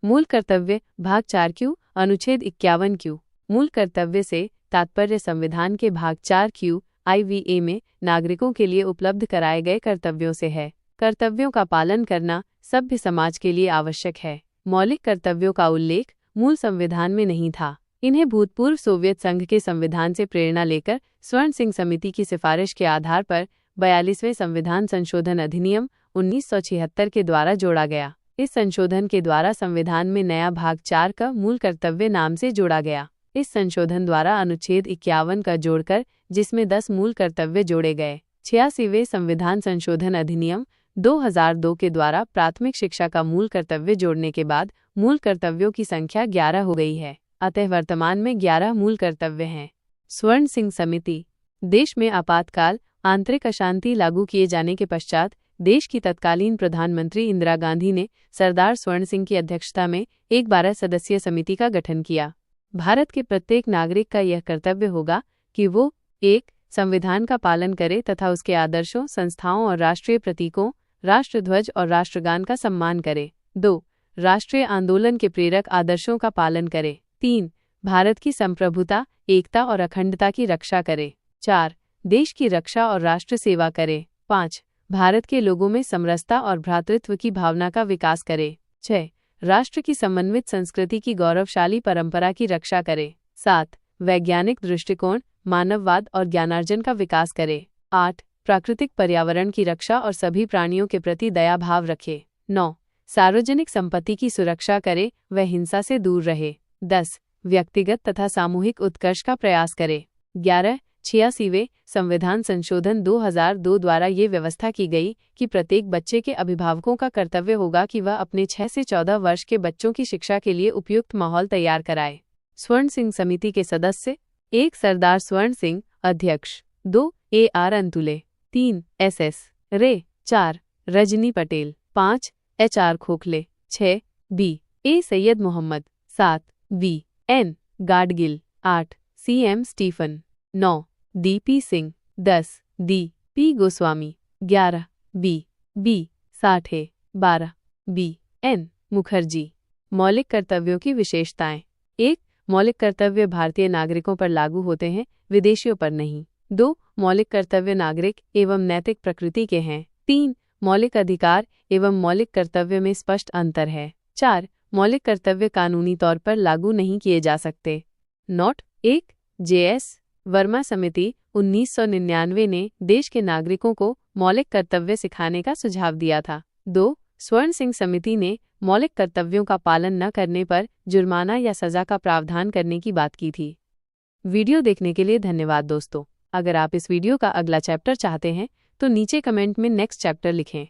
मूल कर्तव्य भाग 4 क्यू अनुच्छेद 51 क्यू। मूल कर्तव्य से तात्पर्य संविधान के भाग 4 क्यू IVA में नागरिकों के लिए उपलब्ध कराए गए कर्तव्यों से है। कर्तव्यों का पालन करना सभ्य समाज के लिए आवश्यक है। मौलिक कर्तव्यों का उल्लेख मूल संविधान में नहीं था। इन्हें भूतपूर्व सोवियत संघ के संविधान से प्रेरणा लेकर स्वर्ण सिंह समिति की सिफारिश के आधार पर 42वें संविधान संशोधन अधिनियम 1976 के द्वारा जोड़ा गया। इस संशोधन के द्वारा संविधान में नया भाग 4 का मूल कर्तव्य नाम से जोड़ा गया। इस संशोधन द्वारा अनुच्छेद 51 का जोड़कर जिसमें 10 मूल कर्तव्य जोड़े गए। 86वें संविधान संशोधन अधिनियम 2002 के द्वारा प्राथमिक शिक्षा का मूल कर्तव्य जोड़ने के बाद मूल कर्तव्यों की संख्या 11 हो गई है। अतः वर्तमान में 11 मूल कर्तव्य हैं। स्वर्ण सिंह समिति। देश में आपातकाल आंतरिक अशांति लागू किए जाने के पश्चात देश की तत्कालीन प्रधानमंत्री इंदिरा गांधी ने सरदार स्वर्ण सिंह की अध्यक्षता में एक 12 सदस्यीय समिति का गठन किया। भारत के प्रत्येक नागरिक का यह कर्तव्य होगा कि वो 1. संविधान का पालन करे तथा उसके आदर्शों, संस्थाओं और राष्ट्रीय प्रतीकों, राष्ट्रध्वज और राष्ट्रगान का सम्मान करे। 2. राष्ट्रीय आंदोलन के प्रेरक आदर्शों का पालन करे। 3. भारत की संप्रभुता, एकता और अखंडता की रक्षा करे। 4. देश की रक्षा और राष्ट्र सेवा करे। 5. भारत के लोगों में समरसता और भ्रातृत्व की भावना का विकास करे। 6. राष्ट्र की समन्वित संस्कृति की गौरवशाली परंपरा की रक्षा करे। 7. वैज्ञानिक दृष्टिकोण, मानववाद और ज्ञानार्जन का विकास करे। 8. प्राकृतिक पर्यावरण की रक्षा और सभी प्राणियों के प्रति दया भाव रखे। 9. सार्वजनिक संपत्ति की सुरक्षा करे व हिंसा से दूर रहे। 10. व्यक्तिगत तथा सामूहिक उत्कर्ष का प्रयास करे। 11. 86वें संविधान संशोधन 2002 द्वारा ये व्यवस्था की गई कि प्रत्येक बच्चे के अभिभावकों का कर्तव्य होगा कि वह अपने 6 से 14 वर्ष के बच्चों की शिक्षा के लिए उपयुक्त माहौल तैयार कराए। स्वर्ण सिंह समिति के सदस्य 1. सरदार स्वर्ण सिंह अध्यक्ष। 2. AR अंतुले। 3. SS रे। 4. रजनी पटेल। 5. HR खोखले। 6. B. A. Syed Mohammad. 7. VN Gadgil. 8. CM Stephen. 9. DP Singh. 10. DP Goswami. 11. B Sathe. 12. BN Mukherjee. मौलिक कर्तव्यों की विशेषताएं। 1. मौलिक कर्तव्य भारतीय नागरिकों पर लागू होते हैं, विदेशियों पर नहीं। 2. मौलिक कर्तव्य नागरिक एवं नैतिक प्रकृति के हैं। 3. मौलिक अधिकार एवं मौलिक कर्तव्य में स्पष्ट अंतर है। 4. मौलिक कर्तव्य कानूनी तौर पर लागू नहीं किए जा सकते। नोट 1. JS वर्मा समिति 1999 ने देश के नागरिकों को मौलिक कर्तव्य सिखाने का सुझाव दिया था। 2. स्वर्ण सिंह समिति ने मौलिक कर्तव्यों का पालन न करने पर जुर्माना या सजा का प्रावधान करने की बात की थी। वीडियो देखने के लिए धन्यवाद दोस्तों। अगर आप इस वीडियो का अगला चैप्टर चाहते हैं तो नीचे कमेंट में नेक्स्ट चैप्टर लिखें।